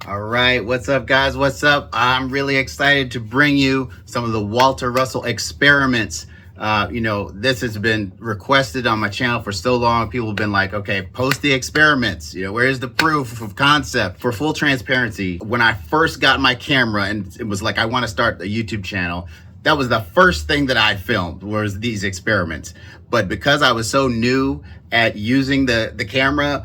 All right, what's up, guys? What's up? I'm really excited to bring you some of the Walter Russell experiments. This has been requested on my channel for so long. People have been like, okay, post the experiments. Where's the proof of concept? For full transparency, when I first got my camera and it was like, I want to start a YouTube channel, that was the first thing that I filmed was these experiments. But because I was so new at using the camera,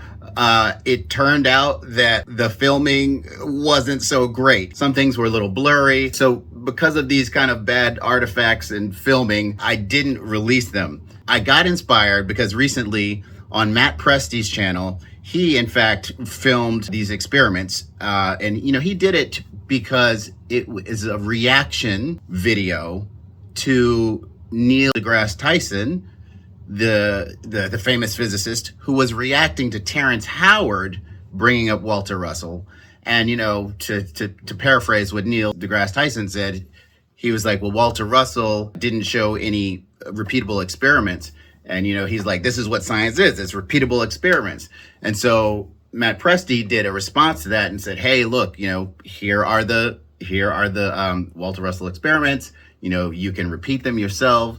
it turned out that the filming wasn't so great. Some things were a little blurry. So because of these kind of bad artifacts in filming, I didn't release them. I got inspired because recently on Matt Presti's channel, he in fact filmed these experiments. And he did it because it is a reaction video to Neil deGrasse Tyson, the famous physicist who was reacting to Terrence Howard bringing up Walter Russell. And to paraphrase what Neil deGrasse Tyson said, he was like, well, Walter Russell didn't show any repeatable experiments. And he's like, this is what science is, it's repeatable experiments. And so Matt Presti did a response to that and said, hey, look, here are the Walter Russell experiments. You can repeat them yourself.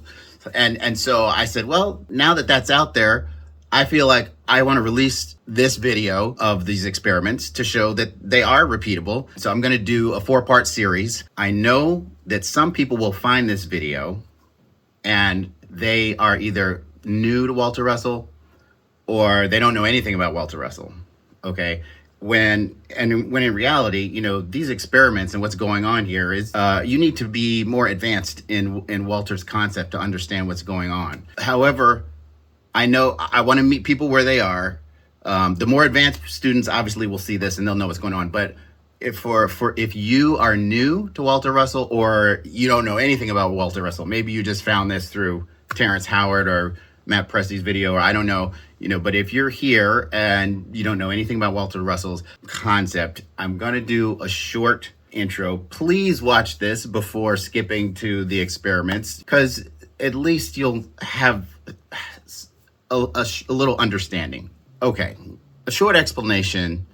And so I said, well, now that that's out there, I feel like I want to release this video of these experiments to show that they are repeatable. So I'm going to do a 4-part series. I know that some people will find this video and they are either new to Walter Russell or they don't know anything about Walter Russell. Okay. When in reality, these experiments and what's going on here is you need to be more advanced in Walter's concept to understand what's going on. However, I know I want to meet people where they are. The more advanced students obviously will see this and they'll know what's going on. But if you are new to Walter Russell or you don't know anything about Walter Russell, maybe you just found this through Terrence Howard or Matt Presti's video, or I don't know, but if you're here and you don't know anything about Walter Russell's concept, I'm going to do a short intro. Please watch this before skipping to the experiments, because at least you'll have a little understanding. Okay, a short explanation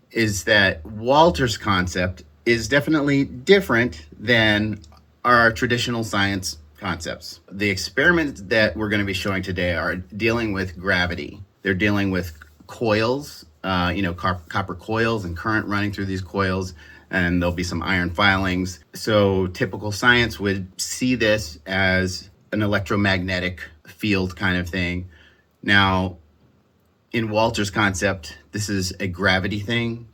is that Walter's concept is definitely different than our traditional science concepts. The experiments that we're going to be showing today are dealing with gravity. They're dealing with coils, copper coils and current running through these coils, and there'll be some iron filings. So typical science would see this as an electromagnetic field kind of thing. Now, in Walter's concept, this is a gravity thing.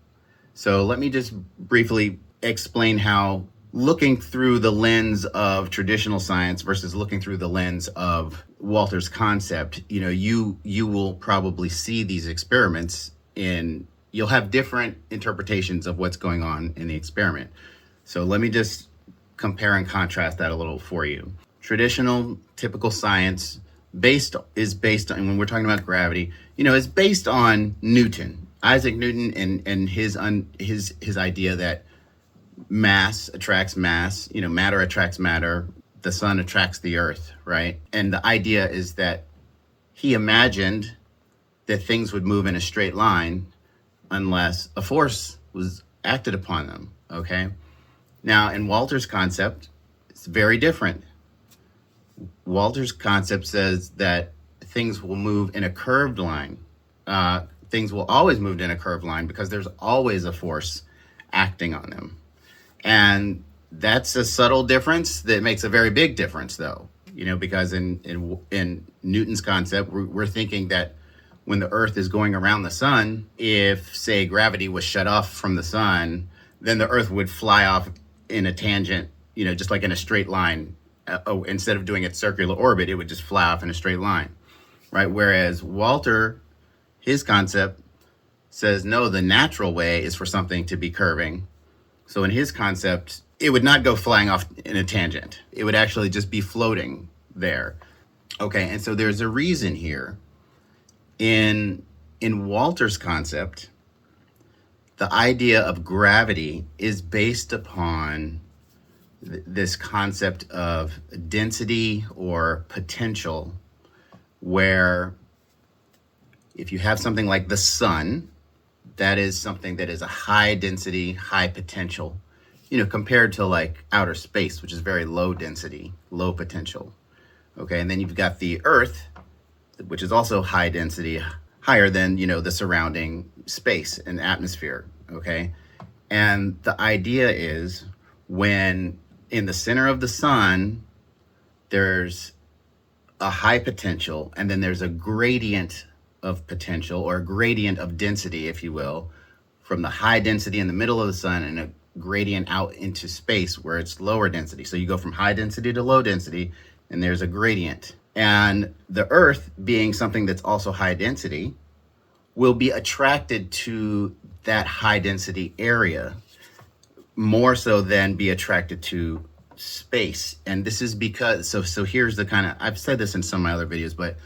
So let me just briefly explain how looking through the lens of traditional science versus looking through the lens of Walter's concept, you will probably see these experiments you'll have different interpretations of what's going on in the experiment. So let me just compare and contrast that a little for you. Traditional, typical science is based on, when we're talking about gravity, is based on Newton, Isaac Newton, and his idea that mass attracts mass, matter attracts matter, the sun attracts the earth, right? And the idea is that he imagined that things would move in a straight line unless a force was acted upon them, okay? Now, in Walter's concept, it's very different. Walter's concept says that things will move in a curved line. Things will always move in a curved line because there's always a force acting on them. And that's a subtle difference that makes a very big difference, though, because in Newton's concept, we're thinking that when the Earth is going around the sun, if, say, gravity was shut off from the sun, then the Earth would fly off in a tangent, just like in a straight line. Instead of doing its circular orbit, it would just fly off in a straight line, right? Whereas Walter, his concept says, no, the natural way is for something to be curving. So in his concept, it would not go flying off in a tangent. It would actually just be floating there. Okay, and so there's a reason here. In Walter's concept, the idea of gravity is based upon this concept of density or potential, where if you have something like the sun, that is something that is a high density, high potential, compared to like outer space, which is very low density, low potential. Okay, and then you've got the Earth, which is also high density, higher than, the surrounding space and atmosphere. Okay, and the idea is when in the center of the sun, there's a high potential, and then there's a gradient of potential, or a gradient of density, if you will, from the high density in the middle of the sun and a gradient out into space where it's lower density. So you go from high density to low density, and there's a gradient. And the Earth, being something that's also high density, will be attracted to that high density area more so than be attracted to space. And this is because, so here's the kind of, I've said this in some of my other videos, but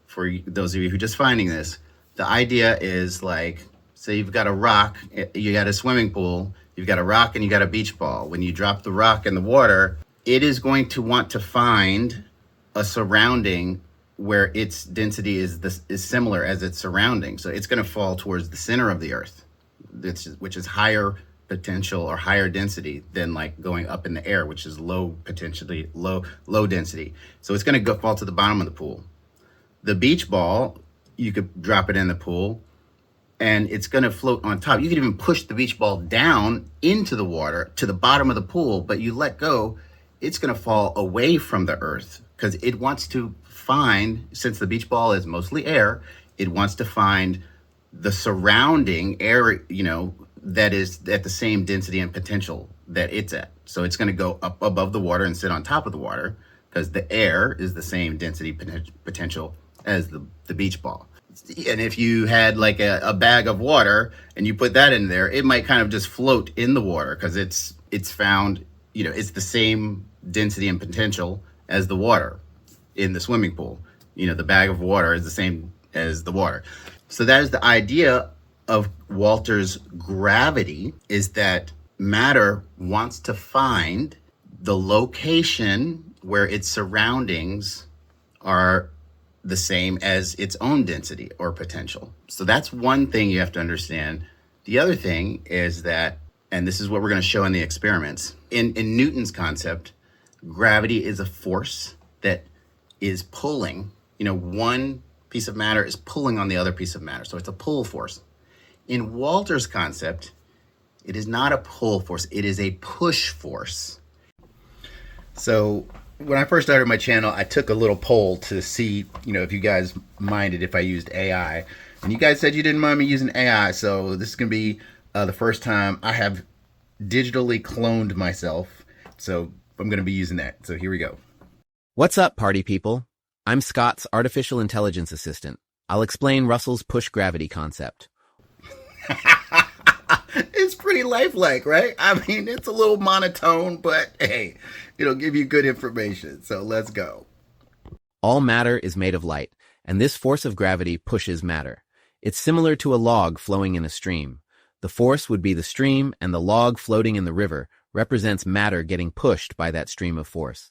for those of you who are just finding this, the idea is like, say you've got a rock, you got a swimming pool, you've got a rock and you got a beach ball. When you drop the rock in the water, it is going to want to find a surrounding where its density is similar as its surrounding. So it's going to fall towards the center of the Earth, which is higher potential or higher density than like going up in the air, which is low density. So it's going to fall to the bottom of the pool. The beach ball, you could drop it in the pool and it's going to float on top. You could even push the beach ball down into the water to the bottom of the pool, but you let go, it's going to fall away from the Earth because it wants to find, since the beach ball is mostly air, it wants to find the surrounding air, that is at the same density and potential that it's at. So it's going to go up above the water and sit on top of the water because the air is the same density potential as the beach ball. And if you had like a bag of water and you put that in there, it might kind of just float in the water because it's found, it's the same density and potential as the water in the swimming pool. The bag of water is the same as the water. So that is the idea of Walter's gravity, is that matter wants to find the location where its surroundings are the same as its own density or potential. So that's one thing you have to understand. The other thing is that, and this is what we're going to show in the experiments, in Newton's concept, gravity is a force that is pulling, one piece of matter is pulling on the other piece of matter. So it's a pull force. In Walter's concept, it is not a pull force, it is a push force. So when I first started my channel, I took a little poll to see, if you guys minded if I used AI. And you guys said you didn't mind me using AI, so this is going to be the first time I have digitally cloned myself. So I'm going to be using that. So here we go. What's up, party people? I'm Scot's artificial intelligence assistant. I'll explain Russell's push gravity concept. It's pretty lifelike, right? I mean, it's a little monotone, but hey, it'll give you good information. So let's go. All matter is made of light, and this force of gravity pushes matter. It's similar to a log flowing in a stream. The force would be the stream, and the log floating in the river represents matter getting pushed by that stream of force.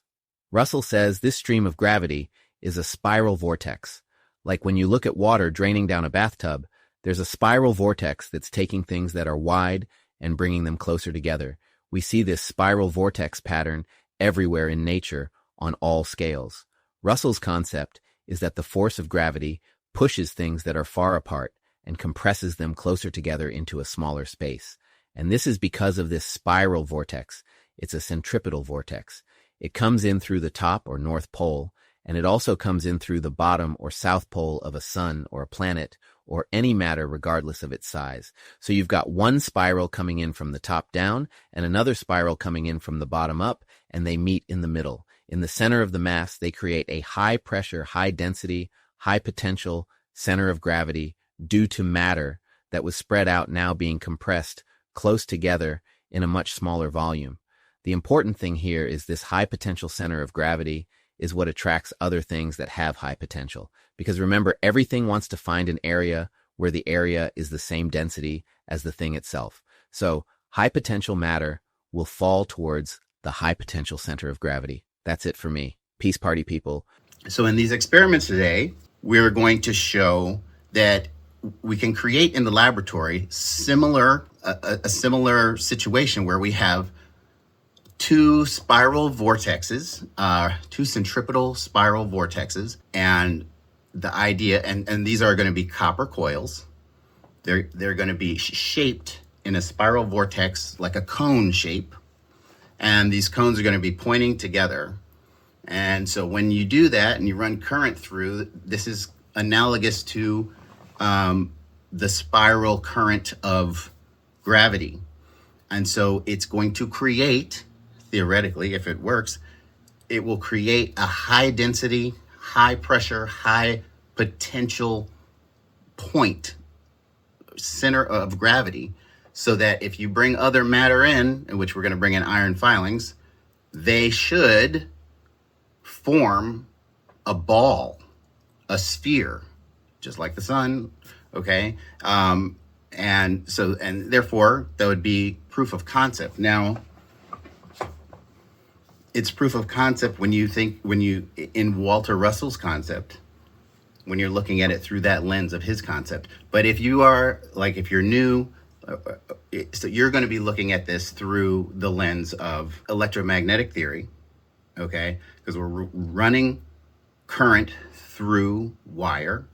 Russell says this stream of gravity is a spiral vortex. Like when you look at water draining down a bathtub, there's a spiral vortex that's taking things that are wide and bringing them closer together. We see this spiral vortex pattern everywhere in nature on all scales. Russell's concept is that the force of gravity pushes things that are far apart and compresses them closer together into a smaller space. And this is because of this spiral vortex. It's a centripetal vortex. It comes in through the top or north pole, and it also comes in through the bottom or south pole of a sun or a planet or any matter regardless of its size. So you've got one spiral coming in from the top down and another spiral coming in from the bottom up, and they meet in the middle. In the center of the mass, they create a high pressure, high density, high potential center of gravity due to matter that was spread out now being compressed close together in a much smaller volume. The important thing here is this high potential center of gravity is what attracts other things that have high potential. Because remember, everything wants to find an area where the area is the same density as the thing itself. So high potential matter will fall towards the high potential center of gravity. That's it for me. Peace, party people. So in these experiments today, we're going to show that we can create in the laboratory a similar situation where we have two spiral vortexes, two centripetal spiral vortexes, and the idea, and these are going to be copper coils. They're going to be shaped in a spiral vortex like a cone shape, and these cones are going to be pointing together. And so when you do that and you run current through, this is analogous to the spiral current of gravity. And so it's going to create, theoretically, if it works, it will create a high density, high pressure, high potential point, center of gravity, so that if you bring other matter in which we're going to bring in iron filings, they should form a ball, a sphere, just like the sun, okay? And therefore, that would be proof of concept. Now, it's proof of concept in Walter Russell's concept, when you're looking at it through that lens of his concept. But if you're new, so you're going to be looking at this through the lens of electromagnetic theory, okay? Because we're running current through wire.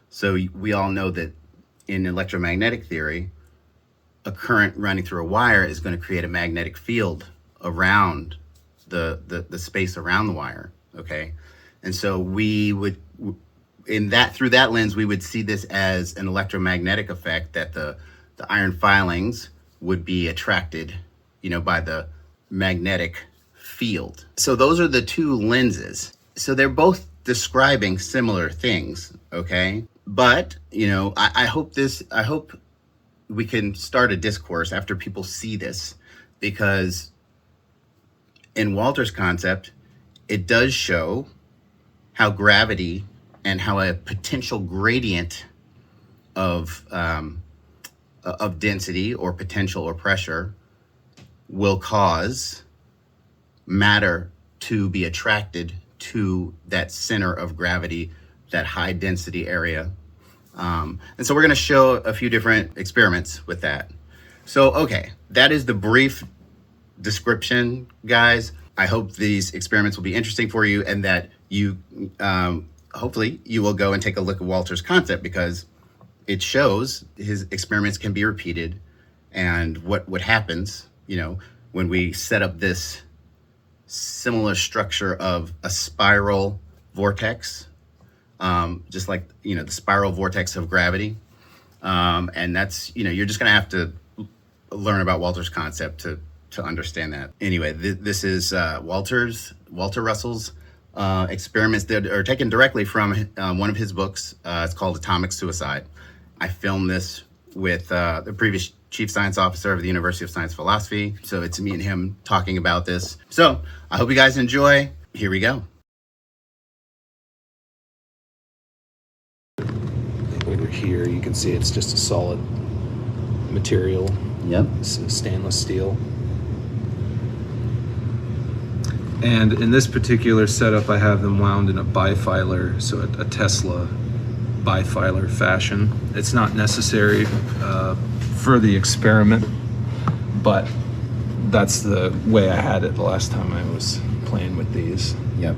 So we all know that in electromagnetic theory, a current running through a wire is going to create a magnetic field around the space around the wire, okay? And so we would, through that lens, we would see this as an electromagnetic effect, that the iron filings would be attracted, by the magnetic field. So those are the two lenses. So they're both describing similar things, okay? But, I hope we can start a discourse after people see this, because in Walter's concept, it does show how gravity and how a potential gradient of density or potential or pressure will cause matter to be attracted to that center of gravity, that high density area. And so we're going to show a few different experiments with that. So, okay, that is the brief description, guys. I hope these experiments will be interesting for you, and that you, hopefully, you will go and take a look at Walter's concept, because it shows his experiments can be repeated, and what happens, when we set up this similar structure of a spiral vortex, just like, the spiral vortex of gravity. And that's, you're just going to have to learn about Walter's concept to understand that. Anyway, this is Walter Russell's experiments that are taken directly from one of his books. It's called Atomic Suicide. I filmed this with the previous chief science officer of the University of Science Philosophy. So it's me and him talking about this. So I hope you guys enjoy. Here we go. Over here, you can see it's just a solid material. Yep. This is stainless steel. And in this particular setup, I have them wound in a bifilar, so a Tesla bifilar fashion. It's not necessary for the experiment, but that's the way I had it the last time I was playing with these. Yep.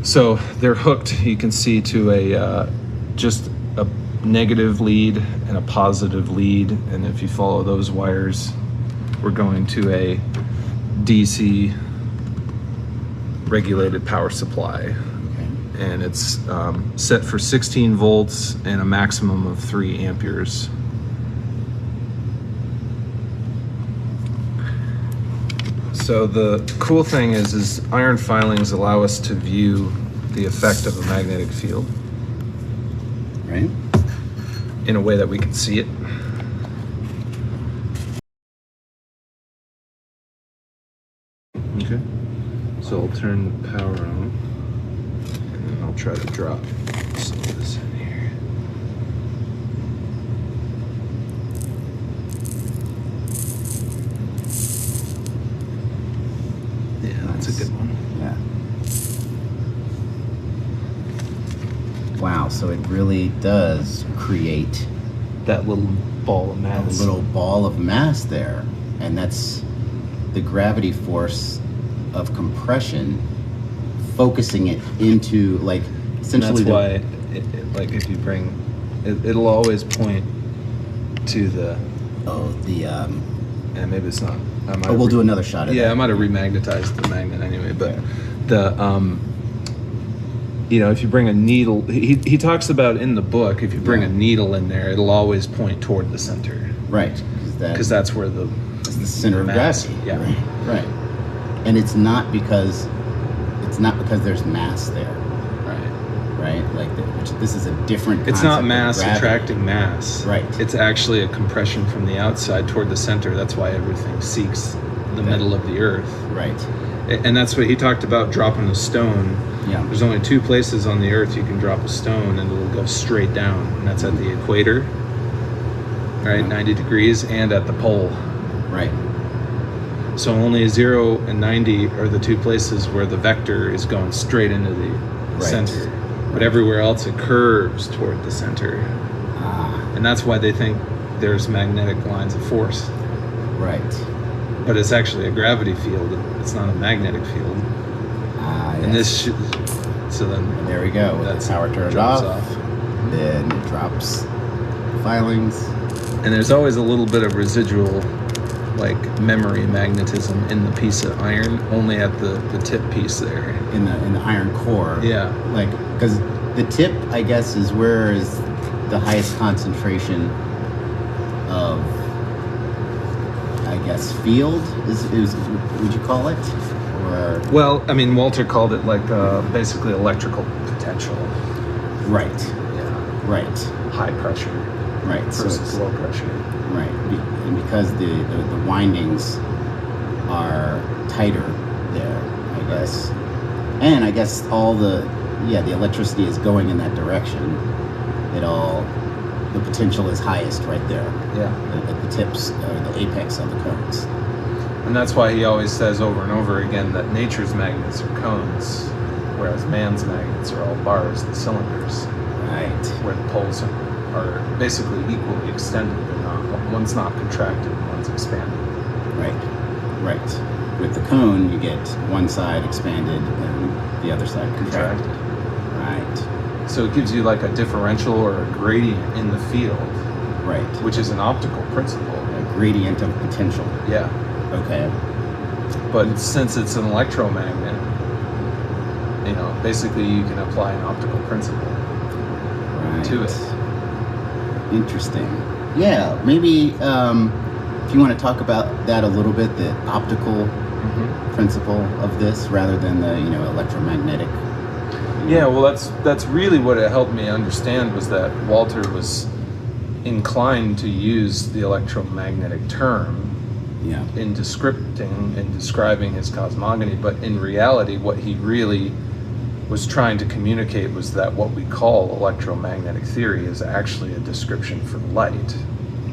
So they're hooked, you can see, to just a negative lead and a positive lead, and if you follow those wires, we're going to a DC regulated power supply. Okay. And it's set for 16 volts and a maximum of 3 amperes. So the cool thing is iron filings allow us to view the effect of a magnetic field. Right. In a way that we can see it. Okay. So I'll turn the power on, and then I'll try to drop some of this in here. Yeah, that's a good one. Yeah. Wow, so so it really does create that little ball of a mass. little ball of mass there, and that's the gravity force of compression focusing it into, like, essentially. And that's why like if you bring it'll always point to the and maybe it's not. We'll do another shot at Yeah, that. I might have remagnetized the magnet anyway, but the you know, if you bring a needle, he talks about in the book, if you bring a needle in there, it'll always point toward the center. Right, Because that's where it's the center of mass, gravity. yeah. Right. And it's not because there's mass there. Right? Like, this is a different concept. It's not of mass gravity. attracting mass. Right. It's actually a compression from the outside toward the center. That's why everything seeks the middle of the earth. Right. And that's what he talked about, dropping a stone. Yeah. There's only 2 places on the earth you can drop a stone and it'll go straight down. And that's at the equator, right, 90 degrees, and at the pole. Right. So only 0 and 90 are the 2 places where the vector is going straight into the center. But everywhere else it curves toward the center. And that's why they think there's magnetic lines of force. Right. But it's actually a gravity field. It's not a magnetic field. And this so then there we go. That's power turned off. Then it drops filings. And there's always a little bit of residual, like, memory magnetism in the piece of iron, only at the tip piece there. In the iron core. Yeah. Like, because the tip, I guess, is where is the highest concentration of, I guess, field is would you call it? Or Well, I mean, Walter called it like basically electrical potential. right. Yeah. Right. High pressure Right. versus low pressure. Right. And because the windings are tighter there, I guess. And I guess all the electricity is going in that direction. The potential is highest right there. Yeah. At the tips, the apex of the cones. And that's why he always says over and over again that nature's magnets are cones, whereas man's magnets are all bars and cylinders. Right. Where the poles are basically equally extended. They're not, one's not contracted, one's expanded. Right. Right. With the cone, you get one side expanded and the other side contracted. Right. So it gives you like a differential or a gradient in the field. Right. Which is an optical principle. A gradient of potential. Yeah. Okay. But since it's an electromagnet, you know, basically you can apply an optical principle to it. Interesting. Yeah, maybe if you want to talk about that a little bit, the optical principle of this rather than the electromagnetic. Yeah, well, that's really what it helped me understand, was that Walter was inclined to use the electromagnetic term in describing his cosmogony, but in reality what he really was trying to communicate was that what we call electromagnetic theory is actually a description for light.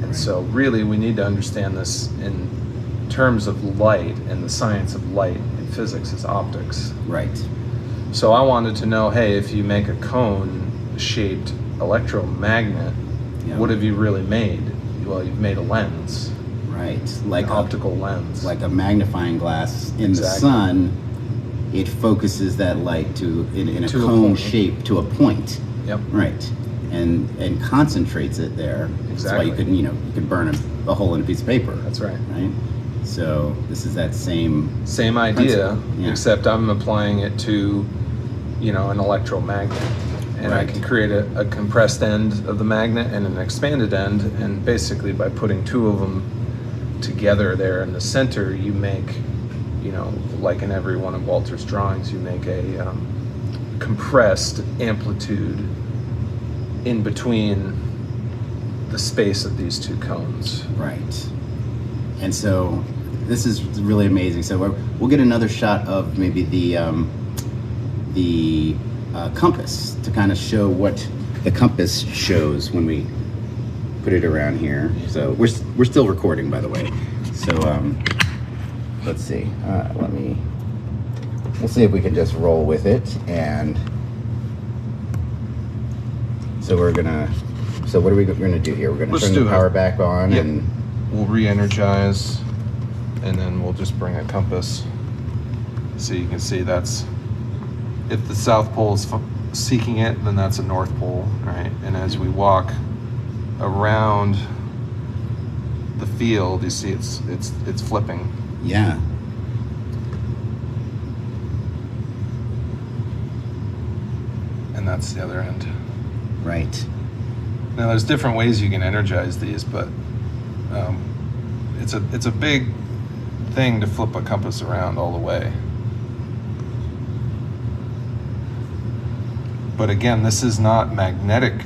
And so really we need to understand this in terms of light, and the science of light in physics is optics. Right. So I wanted to know, hey, if you make a cone-shaped electromagnet, what have you really made? Well, you've made a lens. Right. Like an optical lens. Like a magnifying glass in the sun, it focuses that light in a cone shape to a point. Yep. Right. And concentrates it there. Exactly. That's why you could burn a hole in a piece of paper. That's right. Right. So this is that same idea, except I'm applying it to, an electromagnet, and I can create a compressed end of the magnet and an expanded end, and basically by putting 2 of them together there in the center, you make, like in every one of Walter's drawings, you make a compressed amplitude in between the space of these 2 cones. Right. And so this is really amazing. So we'll get another shot of maybe the compass to kind of show what the compass shows when we put it around here. So we're still recording, by the way. So let's see. We'll see if we can just roll with it, and So so what are we gonna do here? We're gonna Let's turn the do it. power back on Yep. and We'll re-energize, and then we'll just bring a compass. So you can see that's, if the South Pole is seeking it, then that's a North Pole, right? And as we walk around the field, you see it's flipping. yeah. And that's the other end. Right. Now there's different ways you can energize these, but it's a big thing to flip a compass around all the way. But again, this is not magnetic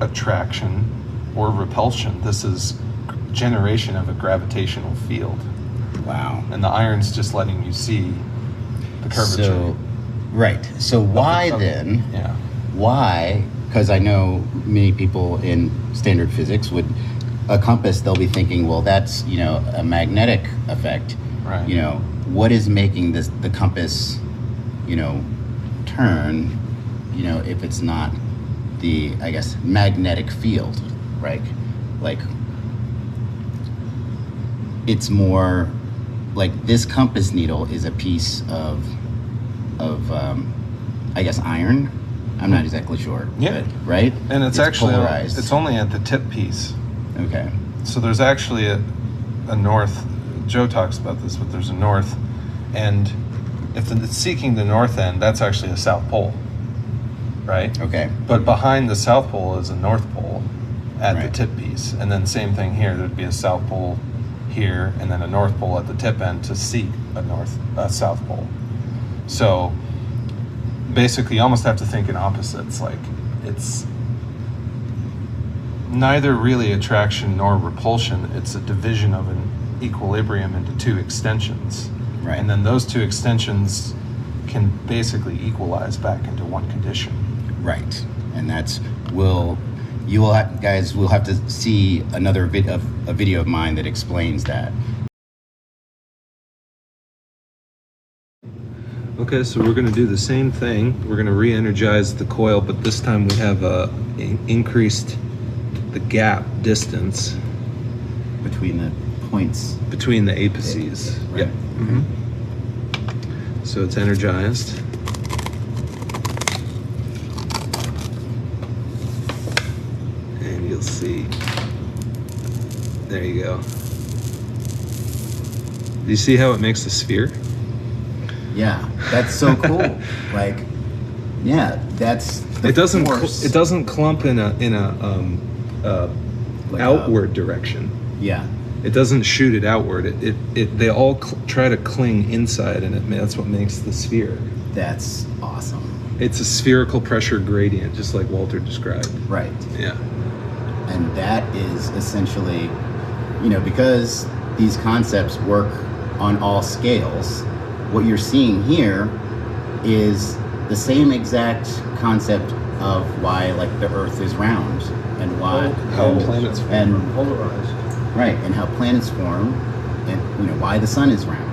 attraction or repulsion. This is generation of a gravitational field. Wow. And the iron's just letting you see the curvature. So, right. So why then? Yeah. Why? Because I know many people in standard physics would, a compass, they'll be thinking, well, that's, a magnetic effect. Right. What is making the compass, turn, if it's not the, I guess, magnetic field, right? Like, it's more like this compass needle is a piece of I guess, iron. I'm not exactly sure. Yeah. But, right? And it's actually polarized. it's only at the tip piece. Okay. So there's actually a north. Joe talks about this, but there's a north, and if it's seeking the north end, that's actually a south pole, right? Okay. But behind the south pole is a north pole at Right. the tip piece, and then same thing here. There'd be a south pole here, and then a north pole at the tip end to seek a south pole. So basically, you almost have to think in opposites. Like, it's neither really attraction nor repulsion. It's a division of an equilibrium into two extensions. Right. And then those two extensions can basically equalize back into one condition. Right. And that's guys will have to see another a video of mine that explains that. Okay, so we're going to do the same thing. We're going to re-energize the coil, but this time we have increased the gap distance Between the points. between the apices. Right. Yep. Mm-hmm. So it's energized. And you'll see. There you go. Do you see how it makes a sphere? Yeah, that's so cool. Like, yeah, that's the It doesn't force. it doesn't clump in a Like outward direction. Yeah, It doesn't shoot it outward. They all try to cling inside, and that's what makes the sphere. that's awesome. It's a spherical pressure gradient, just like Walter described. Right. Yeah. And that is essentially, because these concepts work on all scales, what you're seeing here is the same exact concept of why, like, the Earth is round and why How planets form. and Polarized. right, and how planets form, and why the sun is round.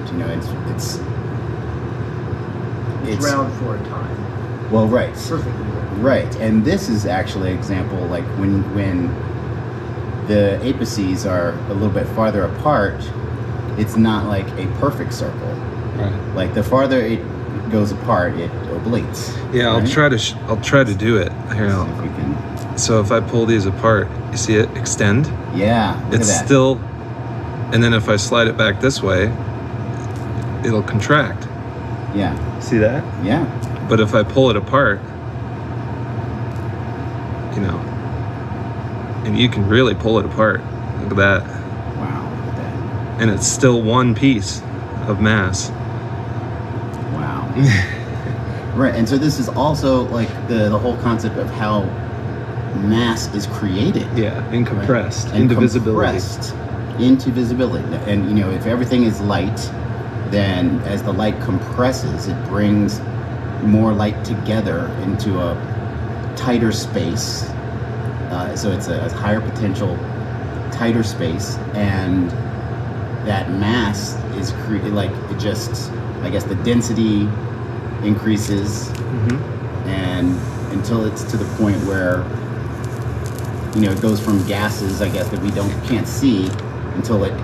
It's round for a time. well, right. Perfectly round. Right, and this is actually an example, like when the apices are a little bit farther apart, it's not like a perfect circle. Right. Like, the farther it goes apart, it obliques. Yeah, I'll right? try to do it. Here, See if we can. so if I pull these apart, you see it extend? Yeah, look It's at that. still, and then if I slide it back this way, it'll contract. Yeah, See that? yeah, But if I pull it apart, and you can really pull it apart. Look at that. wow, look at that. And it's still one piece of mass. Wow. Right, and so this is also like the whole concept of how mass is created. Yeah, and compressed And into visibility. compressed into visibility. And if everything is light, then as the light compresses, it brings more light together into a tighter space. So it's a higher potential, tighter space, and that mass is I guess the density increases, Mm-hmm. and until it's to the point where, you know, it goes from gases, I guess, that we can't see until it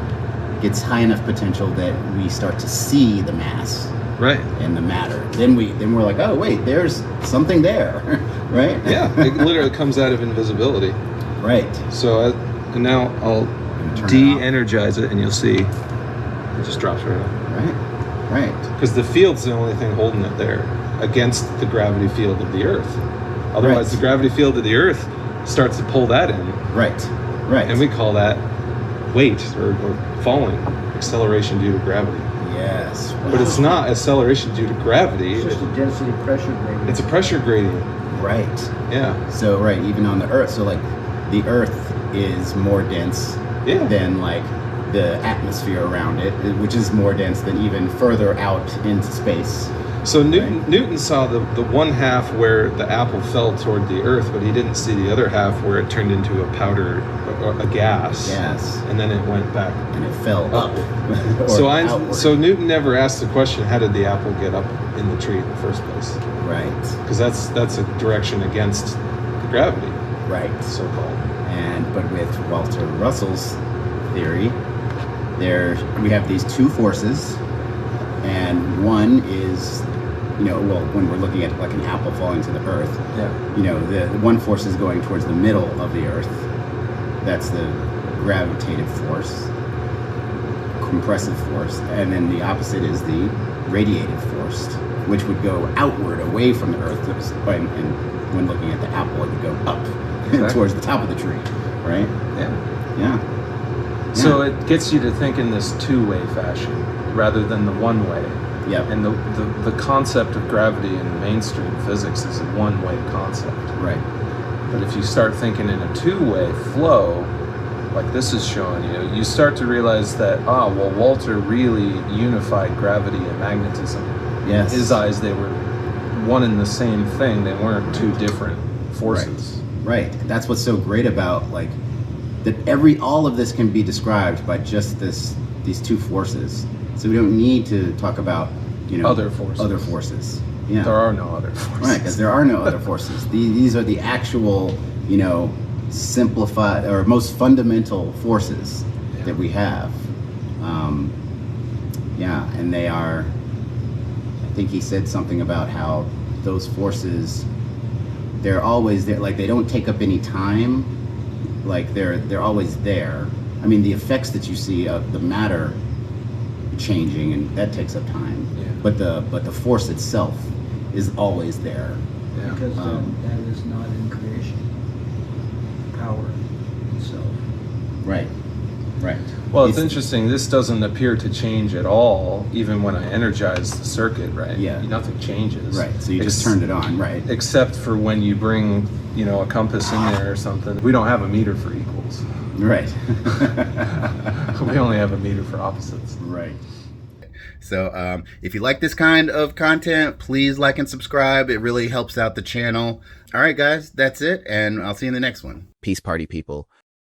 gets high enough potential that we start to see the mass Right. and the matter. Then we're like, oh wait, there's something there, right? Yeah, it literally comes out of invisibility. Right. So and now I'll Turn it de-energize it, and you'll see it just drops right off. Right. Because the field's the only thing holding it there against the gravity field of the Earth. Otherwise, Right. the gravity field of the Earth starts to pull that in, Right. Right. and we call that weight or falling, acceleration due to gravity. Yes. But it's not acceleration due to gravity. It's just a density pressure gradient. It's a pressure gradient. Right. Yeah. So right, even on the Earth, so like the Earth is more dense Yeah. than like the atmosphere around it, which is more dense than even further out into space. So Newton saw the one half where the apple fell toward the Earth, but he didn't see the other half where it turned into a powder, a gas. Yes. And then it went back. And it fell up. or outward. So Newton never asked the question, how did the apple get up in the tree in the first place? Right. Because that's a direction against the gravity, Right. so-called. But with Walter Russell's theory, we have these two forces, and one is, you know, well, when we're looking at like an apple falling to the Earth, Yeah. you know, the one force is going towards the middle of the Earth. That's the gravitative force, compressive force, and then the opposite is the radiative force, which would go outward away from the Earth. And when looking at the apple, it would go up Exactly. towards the top of the tree, right? Yeah. Yeah. So it gets you to think in this two-way fashion rather than the one-way. Yep. And the concept of gravity in mainstream physics is a one-way concept. Right. But if you start thinking in a two-way flow, like this is showing you, you start to realize that, well, Walter really unified gravity and magnetism. Yes. In his eyes, they were one and the same thing. They weren't two different forces. Right. That's what's so great about like that all of this can be described by just these two forces. So we don't need to talk about, you know, Other forces. Yeah. There are no other forces. Right, because there are no other forces. These are the actual, you know, simplified or most fundamental forces that we have. And they are, I think he said something about how those forces, they're always there, like they don't take up any time, like they're always there. I mean, the effects that you see of the matter changing, and that takes up time. Yeah. But the force itself is always there. Yeah. Because that is not in creation. Power itself. Right. Well, it's interesting. This doesn't appear to change at all, even when I energize the circuit, right? Yeah. Nothing changes. Right. So you just turned it on, right? Except for when you bring, you know, a compass in there or something. We don't have a meter for equals. Right. We only have a meter for opposites. Right. So if you like this kind of content, please like and subscribe. It really helps out the channel. All right, guys, that's it. And I'll see you in the next one. Peace party people.